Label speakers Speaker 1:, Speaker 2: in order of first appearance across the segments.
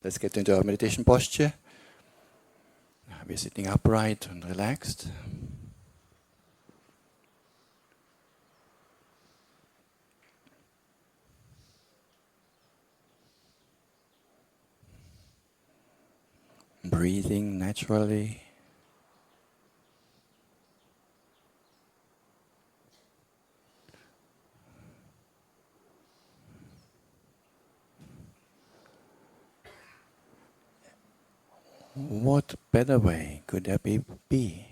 Speaker 1: Let's get into our meditation posture. We're sitting upright and relaxed. Breathing naturally. What better way could there be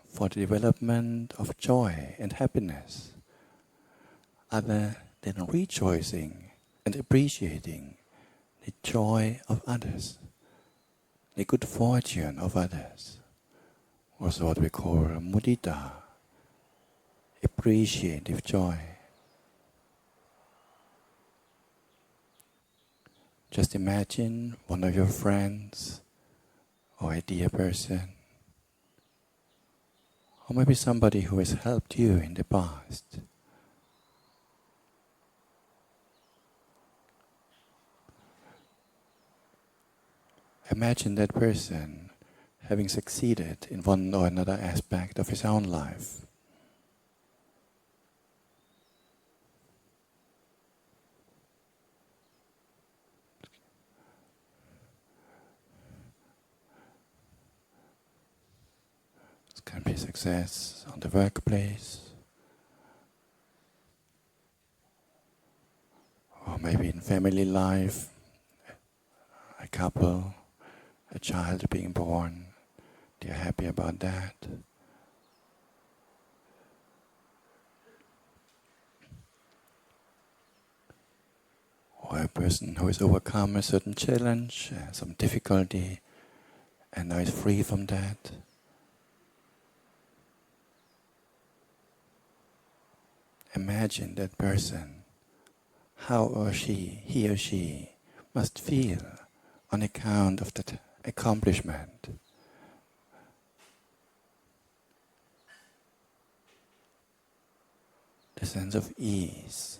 Speaker 1: for the development of joy and happiness other than rejoicing and appreciating the joy of others, the good fortune of others, also what we call Mudita, appreciative joy. Just imagine one of your friends or a dear person, or maybe somebody who has helped you in the past. Imagine that person having succeeded in one or another aspect of his own life. It can be success on the workplace, or maybe in family life, a couple, a child being born, they're happy about that. Or a person who has overcome a certain challenge, some difficulty, and now is free from that. Imagine that person, how he or she must feel on account of that accomplishment. The sense of ease,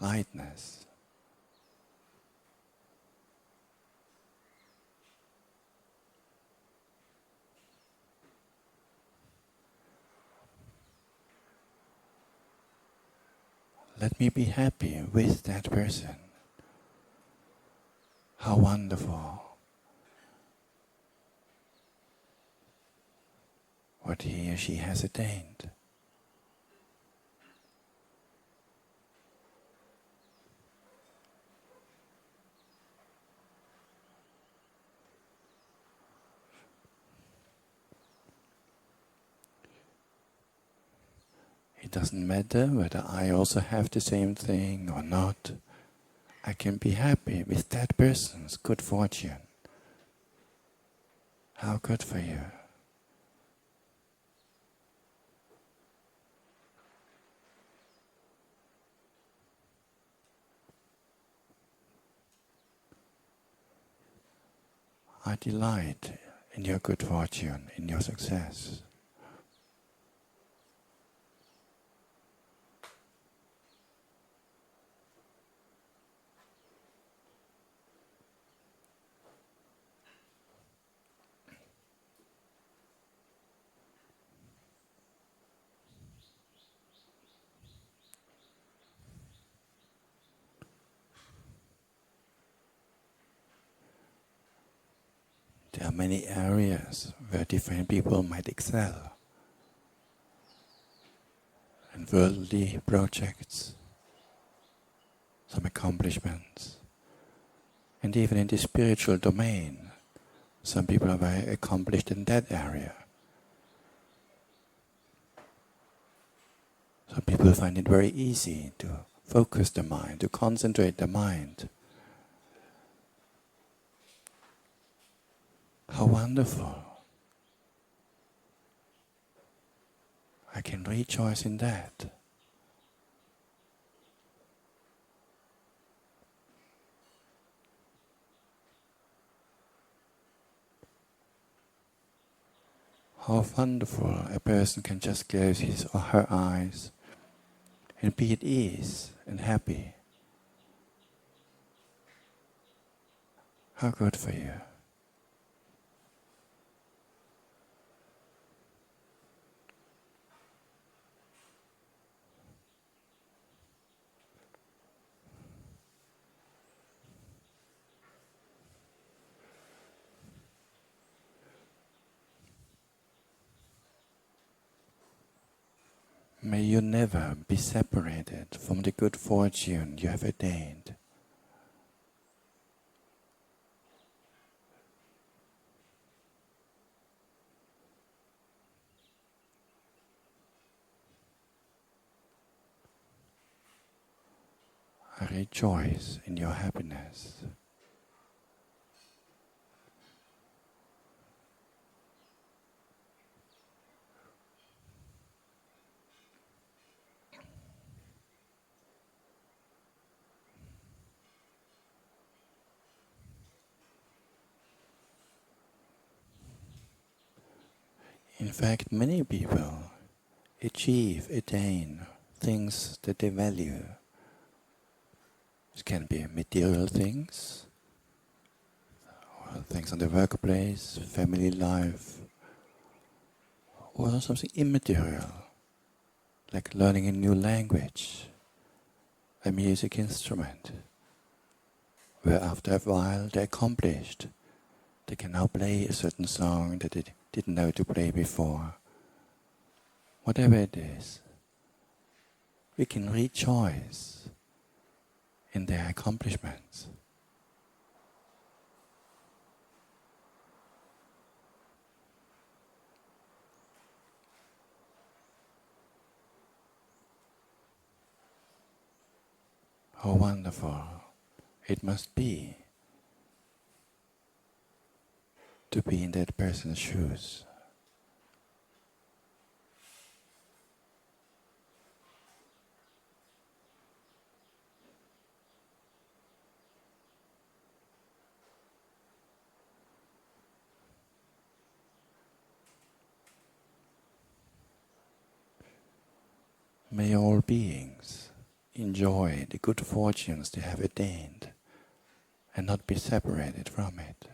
Speaker 1: lightness. Let me be happy with that person. How wonderful what he or she has attained. It doesn't matter whether I also have the same thing or not. I can be happy with that person's good fortune. How good for you. I delight in your good fortune, in your success. There are many areas where different people might excel. In worldly projects, some accomplishments. And even in the spiritual domain, some people are very accomplished in that area. Some people find it very easy to focus the mind, to concentrate the mind. How wonderful. I can rejoice in that. How wonderful a person can just close his or her eyes and be at ease and happy. How good for you. May you never be separated from the good fortune you have attained. I rejoice in your happiness. In fact, many people attain things that they value. It can be material things, or things on the workplace, family life, or something immaterial, like learning a new language, a music instrument, where after a while they're accomplished. They can now play a certain song that they didn't know to play before. Whatever it is, we can rejoice in their accomplishments. How wonderful it must be to be in that person's shoes. May all beings enjoy the good fortunes they have attained and not be separated from it.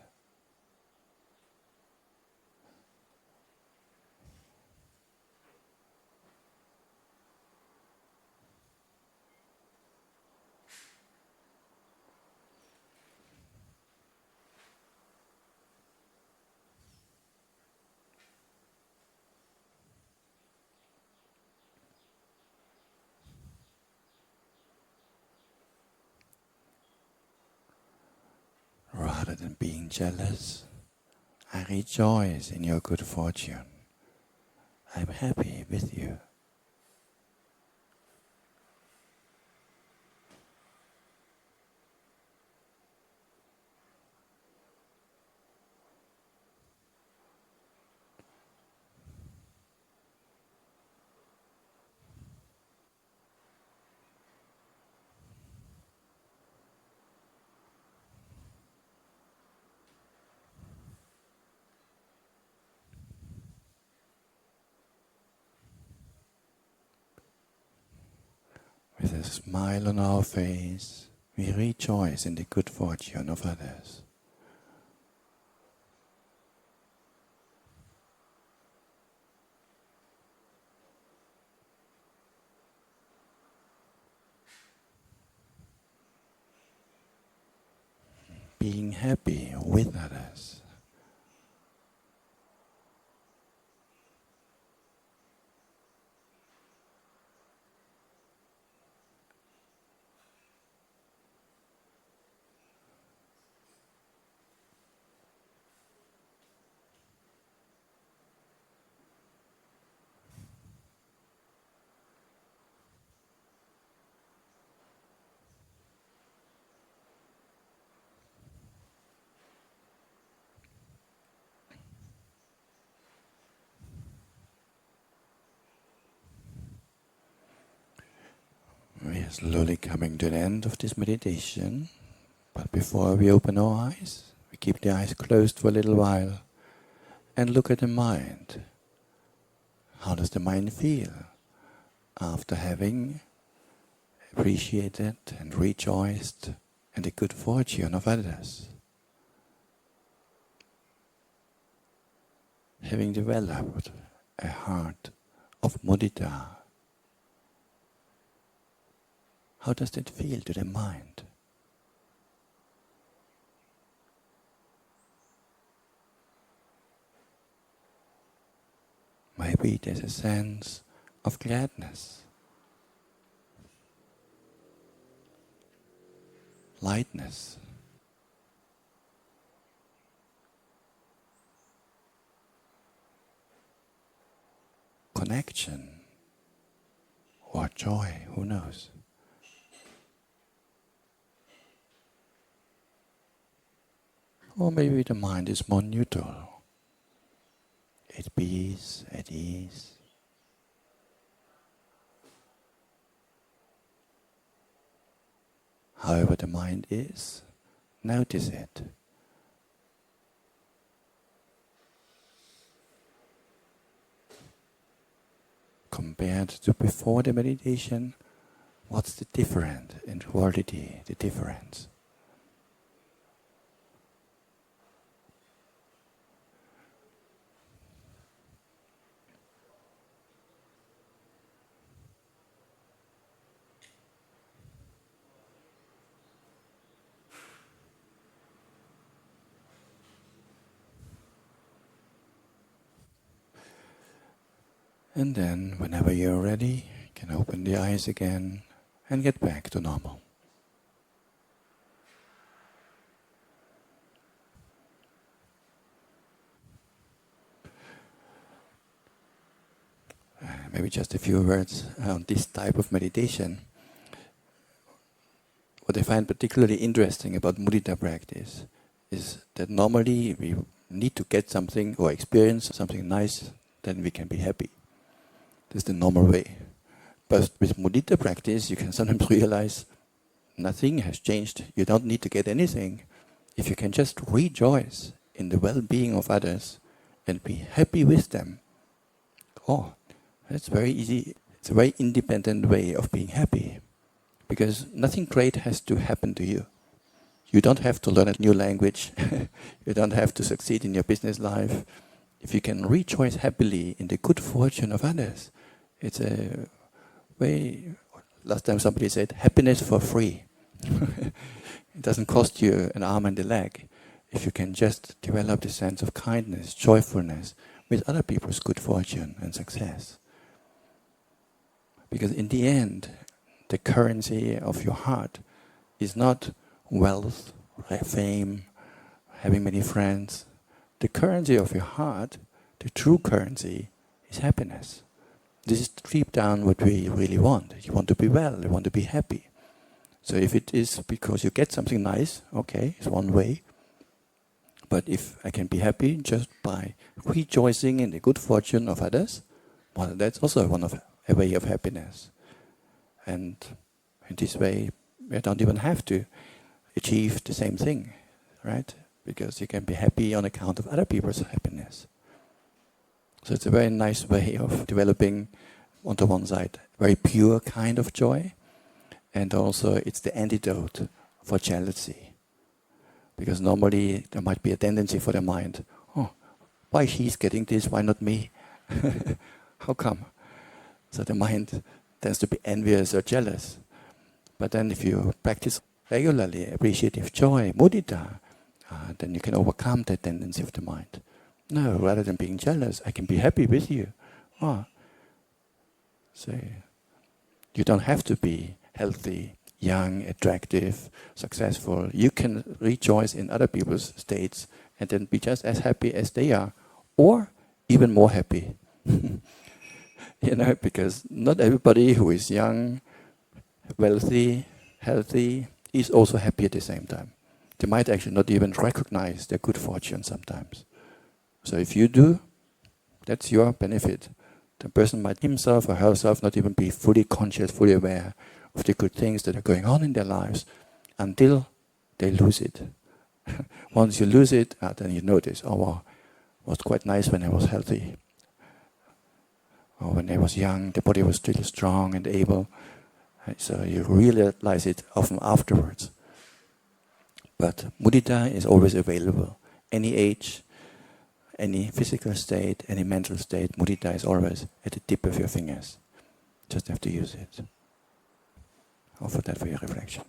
Speaker 1: Rather than being jealous, I rejoice in your good fortune. I'm happy with you. With a smile on our face, we rejoice in the good fortune of others. Being happy with others. We are slowly coming to the end of this meditation, but before we open our eyes, we keep the eyes closed for a little while and look at the mind. How does the mind feel after having appreciated and rejoiced in the good fortune of others? having developed a heart of mudita, how does that feel to the mind? Maybe there's a sense of gladness, lightness, connection, or joy, who knows? Or maybe the mind is more neutral, at peace, at ease. However the mind is, notice it. Compared to before the meditation, what's the difference in quality, the difference? And then, whenever you're ready, you can open the eyes again and get back to normal. Maybe just a few words on this type of meditation. What I find particularly interesting about mudita practice is that normally we need to get something or experience something nice, then we can be happy. This is the normal way. But with mudita practice, you can sometimes realize nothing has changed. You don't need to get anything. If you can just rejoice in the well-being of others and be happy with them, that's very easy. It's a very independent way of being happy. Because nothing great has to happen to you. You don't have to learn a new language. You don't have to succeed in your business life. If you can rejoice happily in the good fortune of others, it's a way. Last time somebody said, happiness for free. It doesn't cost you an arm and a leg. If you can just develop the sense of kindness, joyfulness with other people's good fortune and success. Because in the end, the currency of your heart is not wealth, fame, having many friends. The currency of your heart, the true currency, is happiness. This is deep down what we really want. You want to be well, you want to be happy. So if it is because you get something nice, okay, it's one way. But if I can be happy just by rejoicing in the good fortune of others, well, that's also a way of happiness. And in this way, I don't even have to achieve the same thing, right? Because you can be happy on account of other people's happiness. So it's a very nice way of developing, on the one side, very pure kind of joy, and also it's the antidote for jealousy. Because normally there might be a tendency for the mind, why he's getting this, why not me? How come? So the mind tends to be envious or jealous. But then if you practice regularly appreciative joy, mudita, then you can overcome that tendency of the mind. No, rather than being jealous, I can be happy with you. So you don't have to be healthy, young, attractive, successful. You can rejoice in other people's states and then be just as happy as they are, or even more happy. Because not everybody who is young, wealthy, healthy, is also happy at the same time. They might actually not even recognize their good fortune sometimes. So if you do, that's your benefit. The person might himself or herself not even be fully conscious, fully aware of the good things that are going on in their lives until they lose it. Once you lose it, then you notice, it was quite nice when I was healthy. Or when I was young, the body was still strong and able. So you realize it often afterwards. But mudita is always available, any age, any physical state, any mental state, mudita is always at the tip of your fingers. Just have to use it. Offer that for your reflection.